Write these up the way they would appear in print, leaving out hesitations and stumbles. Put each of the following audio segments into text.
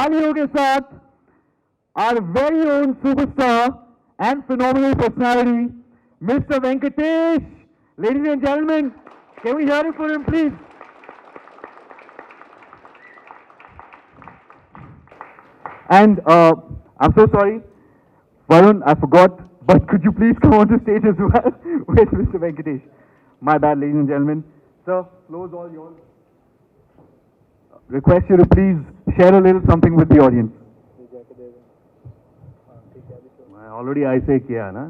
तालियों के साथ our very own superstar and phenomenal personality, Mr. Venkatesh. Ladies and gentlemen, can we hear it for him, please? And I'm so sorry, Varun, I forgot, but could you please come on to stage as well with Mr. Venkatesh? My bad, ladies and gentlemen. Sir, floor is all yours. Request you to please share a little something with the audience. Already I say kiya, na?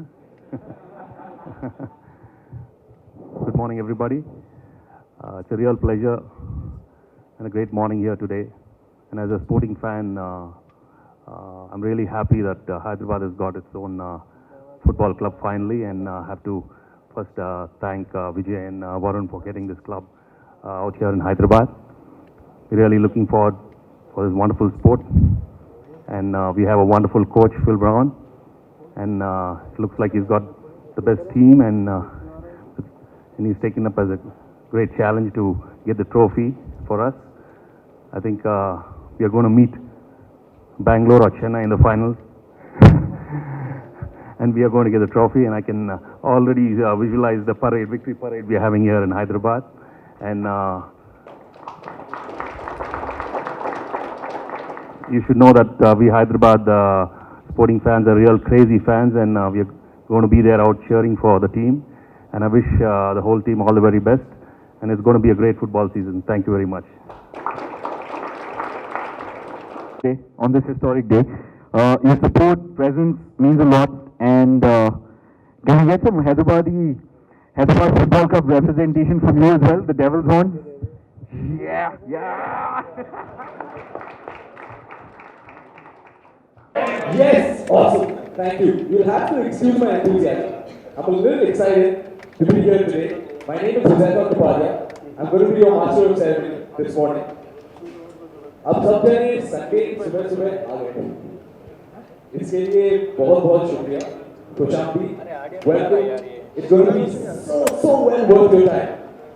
Good morning, everybody. It's a real pleasure and a great morning here today. And as a sporting fan, I'm really happy that Hyderabad has got its own football club finally, and I have to first thank Vijay and Varun for getting this club out here in Hyderabad. We're really looking forward for this wonderful sport, and we have a wonderful coach, Phil Brown, and it looks like he's got the best team, and he's taken up as a great challenge to get the trophy for us. I think we are going to meet Bangalore or Chennai in the finals, and we are going to get the trophy, and I can already visualize the parade, victory parade we are having here in Hyderabad. And you should know that we Hyderabad sporting fans are real crazy fans, and we are going to be there out cheering for the team. And I wish the whole team all the very best, and it's going to be a great football season. Thank you very much. On this historic day, your support, presence means a lot, and can we get some Hyderabad Football Club representation from you as well, the Devil's Horn? Yeah. Yes, awesome. Thank you. You'll have to excuse my enthusiasm. I'm a little excited to be here today. My name is Venkatesh. I'm going to be your master of ceremony this morning. अब सब जने Sunday सुबह सुबह आ गए इसके लिए बहुत बहुत शुक्रिया खुशामदी welcome. It's going to be so well worth your time,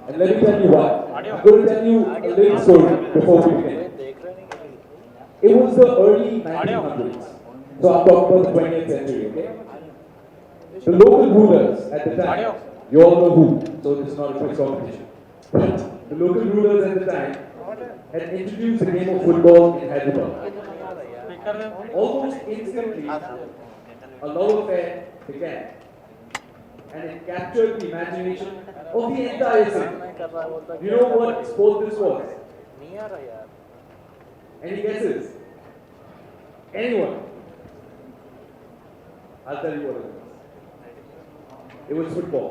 and let me tell you why. I'm going to tell you a little story before we begin. It was the early 1900s, so I'm talking about the 20th century, okay? The local rulers at the time, you all know who, so this is not a quick competition, but the local rulers at the time had introduced the game of football in Hyderabad. Almost instantly, a love affair began, and it captured the imagination of the entire city. You know what sport this was? Any guesses? Anyone? I'll tell you what it was. It was football.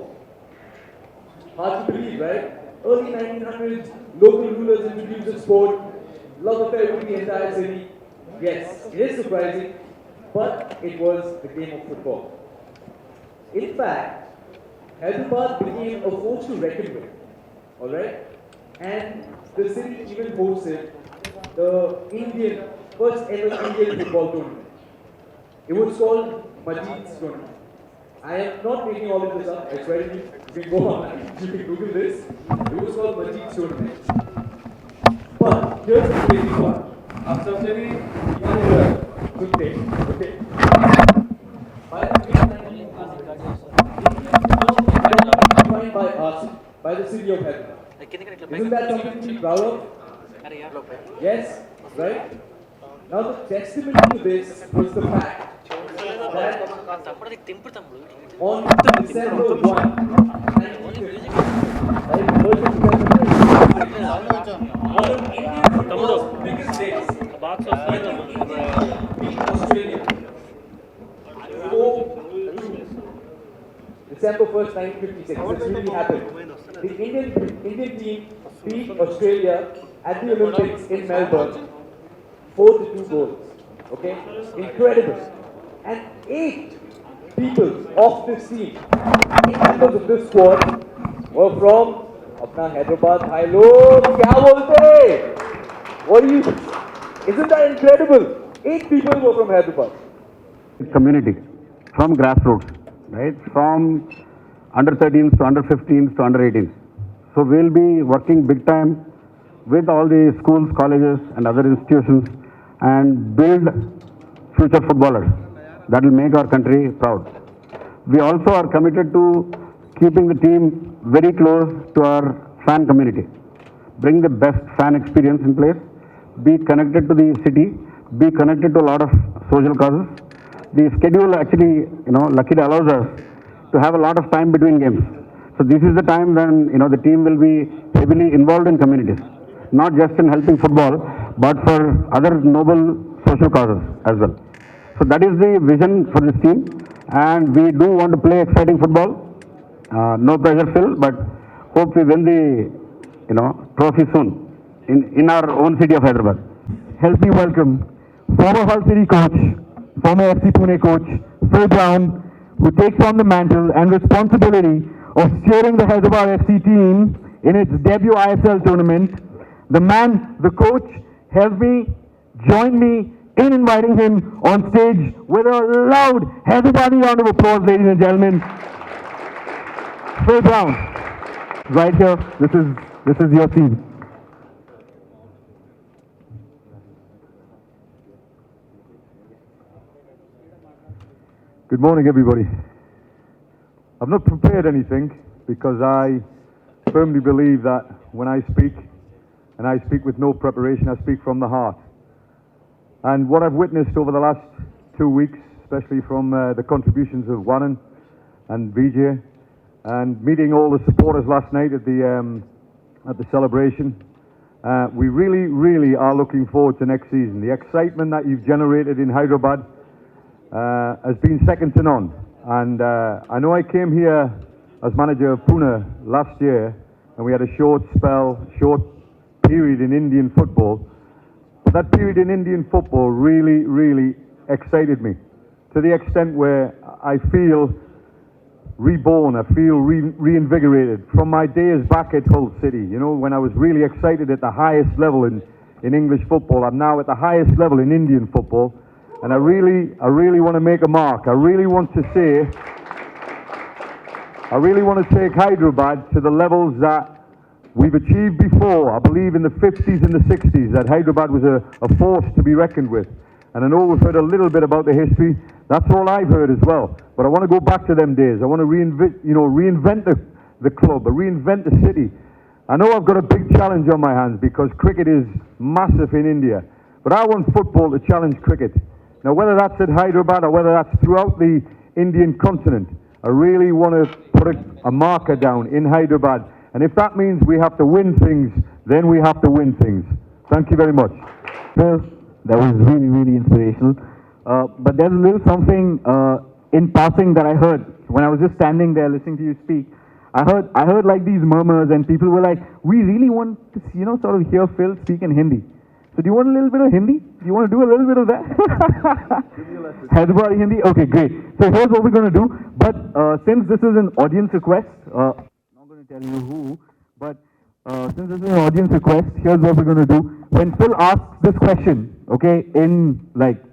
Hard to believe, right? Early 1900s, local rulers introduced the sport, love affair with the entire city. Yes, it is surprising, but it was the game of football. In fact, Hyderabad became a force to reckon with, alright? And the city even hosted the first ever Indian football tournament. It was called Majid's tournament. I am not making all of this up, it's very deep. You can go online, you can Google this. It was called Majid's tournament. But here's the crazy part. आप सब जने यहाँ सुनते, okay? Defined by us, by the city of Hyderabad. Isn't that something to be proud of? Yes, right? Now the testimony to this was the fact that on December 1, 1950, one of India's football's biggest days, Australia. December 1st, 1956, this really happened. The Indian team beat Australia at the Olympics in Melbourne, 4-2 goals. Okay? Incredible. And 8 people of this team, 8 members of this squad, were from अपना Hyderabad. Hi, लोग क्या बोलते? What do you? Isn't that incredible? 8 people were from Hyderabad. Community from grassroots, right? From under 13s to under 15s to under 18s. So we'll be working big time with all the schools, colleges and other institutions and build future footballers that will make our country proud. We also are committed to keeping the team very close to our fan community, bring the best fan experience in place, be connected to the city, be connected to a lot of social causes. The schedule actually, luckily allows us to have a lot of time between games. So this is the time when, the team will be heavily involved in communities, not just in helping football, but for other noble social causes as well. So that is the vision for this team, and we do want to play exciting football. No pressure, Phil, but hope we win the, trophy soon in our own city of Hyderabad. Help me welcome former Hull City coach, former FC Pune coach, Phil Brown, who takes on the mantle and responsibility of steering the Hyderabad FC team in its debut ISL tournament. The man, the coach, help me, join me in inviting him on stage with a loud Hyderabadi round of applause, ladies and gentlemen. Phil Brown, right here, this is your team. Good morning, everybody. I've not prepared anything because I firmly believe that when I speak, and I speak with no preparation, I speak from the heart. And what I've witnessed over the last 2 weeks, especially from the contributions of Warren and Vijay, and meeting all the supporters last night at the celebration, we really are looking forward to next season. The excitement that you've generated in Hyderabad has been second to none. And I know I came here as manager of Pune last year, and we had a short period in Indian football. But that period in Indian football really excited me, to the extent where I feel reborn, I feel reinvigorated from my days back at Hull City, when I was really excited at the highest level in English football. I'm now at the highest level in Indian football. And I really want to make a mark. I really want to take Hyderabad to the levels that we've achieved before. I believe in the 50s and the 60s that Hyderabad was a force to be reckoned with. And I know we've heard a little bit about the history. That's all I've heard as well. But I want to go back to them days. I want to reinvent the club, reinvent the city. I know I've got a big challenge on my hands because cricket is massive in India. But I want football to challenge cricket. Now, whether that's at Hyderabad or whether that's throughout the Indian continent, I really want to put a marker down in Hyderabad. And if that means we have to win things, then we have to win things. Thank you very much. Well, that was really inspirational. But there's a little something in passing that I heard when I was just standing there listening to you speak. I heard like these murmurs, and people were like, we really want to, sort of hear Phil speak in Hindi. So do you want a little bit of Hindi? Do you want to do a little bit of that? Give me a lesson. Hyderabadi Hindi? Okay, great. So here's what we're going to do. But since this is an audience request, I'm not going to tell you who, but since this is an audience request, here's what we're going to do. When Phil asks this question, okay, in like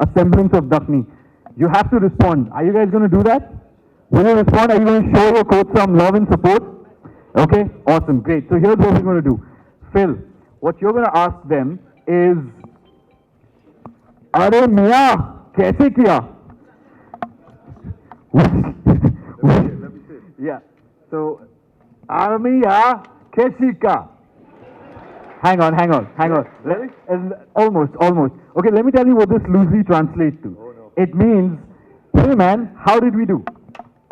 a semblance of Dakhni, you have to respond. Are you guys going to do that? Will you respond? Are you going to show your coach some love and support? Okay, awesome, great. So here's what we're going to do. Phil, what you're going to ask them is, "Arey Mia, kaise kiya?" Let me see. Yeah. So, "Armiya kaise ka?" Hang on. Almost. Okay, let me tell you what this loosely translates to. Oh, no. It means, "Hey man, how did we do?"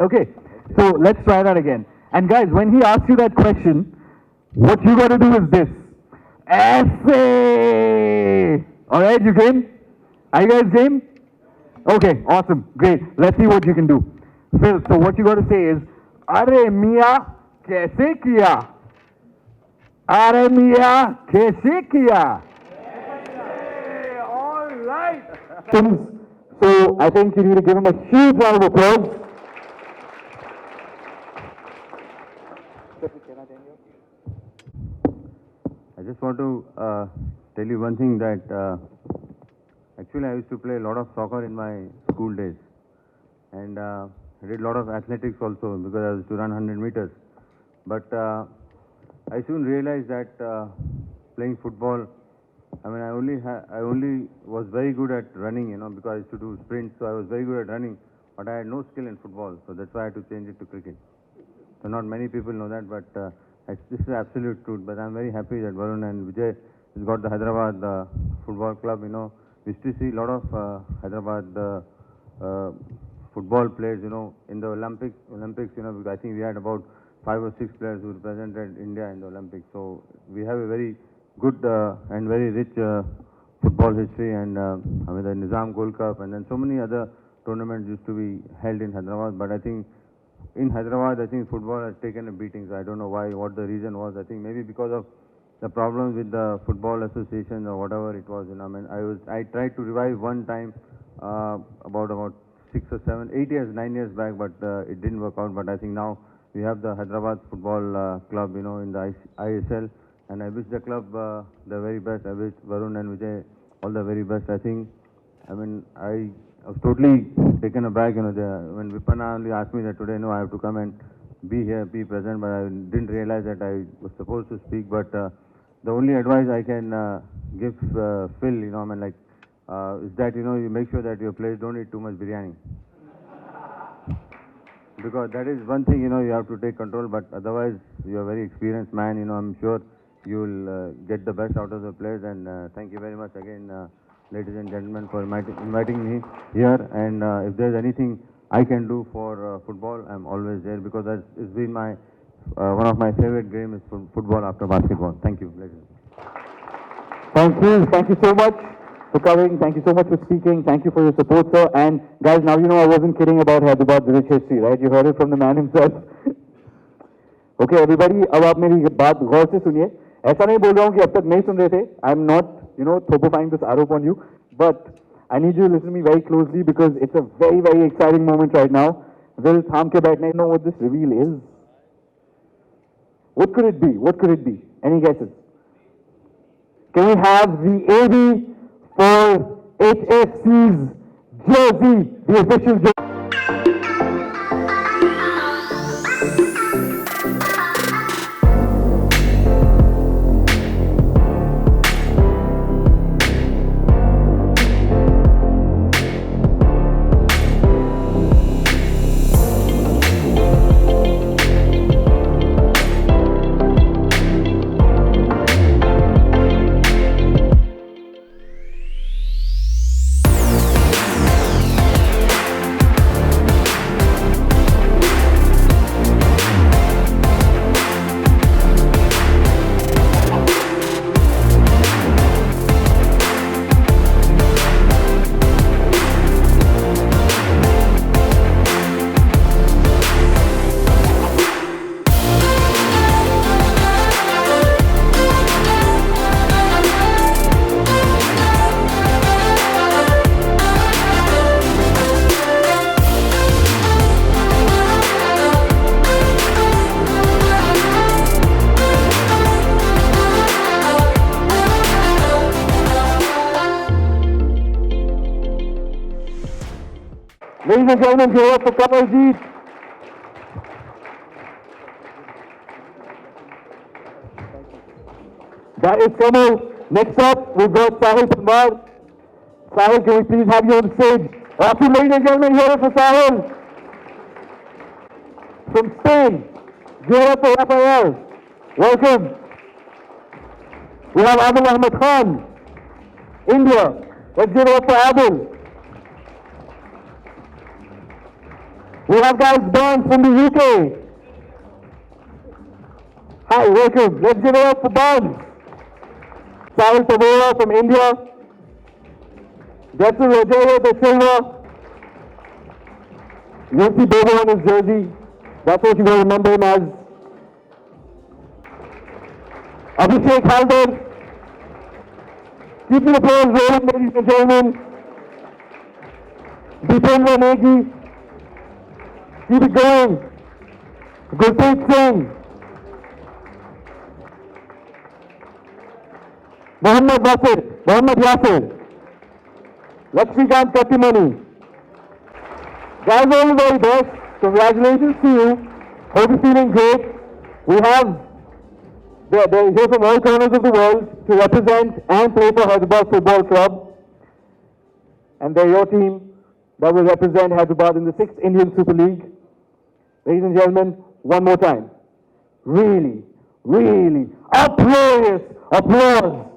Okay. So let's try that again. And guys, when he asks you that question, what you got to do is this. Essay! Alright, you game? Are you guys game? Okay, awesome, great. Let's see what you can do. Phil, so what you got to say is, "Arey Mia, kaise kiya?" "Arey Mia, kaise kiya?" Alright! So I think you need to give him a huge round of applause. I just want to tell you one thing that actually I used to play a lot of soccer in my school days, and I did a lot of athletics also because I used to run 100 meters. But I soon realized that playing football I mean, I only was very good at running, because I used to do sprints, so I was very good at running, but I had no skill in football, so that's why I had to change it to cricket. So not many people know that, but this is absolute truth. But I'm very happy that Varun and Vijay has got the Hyderabad football club. We used to see a lot of Hyderabad football players, in the Olympics, because I think we had about 5 or 6 players who represented India in the Olympics. So we have a very good and very rich football history, and I mean the Nizam Gold Cup, and then so many other tournaments used to be held in Hyderabad. But I think in Hyderabad, I think football has taken a beating. So I don't know why, what the reason was. I think maybe because of the problems with the football association or whatever it was. I mean, I tried to revive one time about 6 or 7, 8 years, 9 years back, but it didn't work out. But I think now we have the Hyderabad football club, in the ISL, and I wish the club the very best. I wish Varun and Vijay all the very best. I mean, I was totally taken aback, when Vipana only asked me that today, I have to come and be here, be present, but I didn't realize that I was supposed to speak. But the only advice I can give Phil, is that, you make sure that your players don't eat too much biryani. Because that is one thing, you have to take control, but otherwise, you're a very experienced man, I'm sure you'll get the best out of the players, and thank you very much again, ladies and gentlemen, for inviting me here, and if there's anything I can do for football, I'm always there, because it's been my one of my favorite games is football after basketball. Thank you, ladies. Thank you so much for coming, thank you so much for speaking, thank you for your support, sir, and guys, now you know I wasn't kidding about Hyderabad's rich history, right? You heard it from the man himself. Okay, everybody, अब आप मेरी बात गौर से सुनिए. ऐसा नहीं बोल रहा हूँ कि अब तक नहीं सुन रहे थे. I'm not, throppifying this आरोप on you, but I need you to listen to me very closely because it's a very, very exciting moment right now. Will थाम के बैठना, you know what this reveal is? What could it be? What could it be? Any guesses? Can we have the AD for HFC's jersey, the official jersey? Ladies and gentlemen, give it up for Kamaljeet. That is Kamal. Next up, we've got Sahil Panwar. Sahil, can we please have you on stage? After, ladies and gentlemen, hear it for Sahil. From Spain, give it up for Rafael. Welcome. We have Adil Ahmed Khan, India. Let's give it up for Adil. We have guys Ban from the UK. Hi, welcome. Let's give it up for Ban. Sahil Tavora from India. Jetsu Rogerio de Silva. You'll see Bobo on his jersey. That's what you're going to remember him as. Abhishek Halder. Keeping the players rolling, ladies and gentlemen. Dipendra Negi. Keep it going. Gurpreet Singh. Mohammad Nasir. Mohammad Yasir. Lakshmikant Katimani. Guys, all the very best. Congratulations to you. Hope you're feeling great. We have They're here from all corners of the world to represent and play for Hyderabad Football Club. And they're your team that will represent Hyderabad in the 6th Indian Super League. Ladies and gentlemen, one more time. Really, really uproarious applause.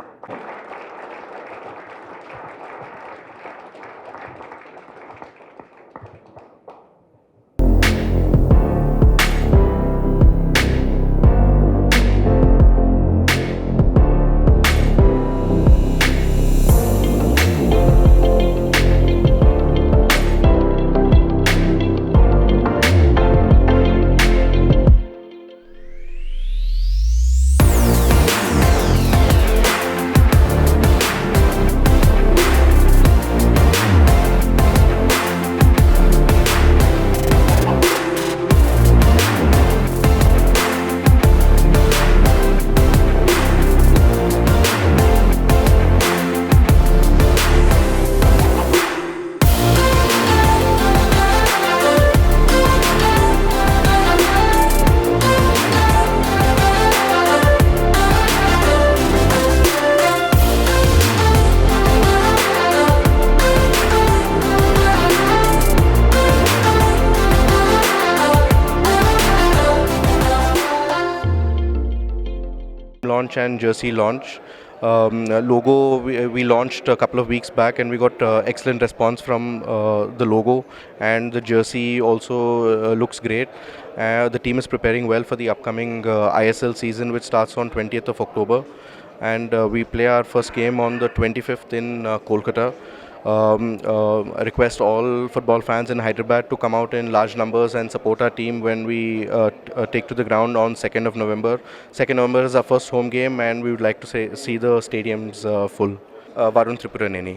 Launch and jersey launch. Logo we launched a couple of weeks back, and we got excellent response from the logo, and the jersey also looks great. The team is preparing well for the upcoming ISL season, which starts on 20th of October, and we play our first game on the 25th in Kolkata. I request all football fans in Hyderabad to come out in large numbers and support our team when we take to the ground on 2nd of November. 2nd November is our first home game, and we would like to see the stadiums full. Varun Tripuraneni.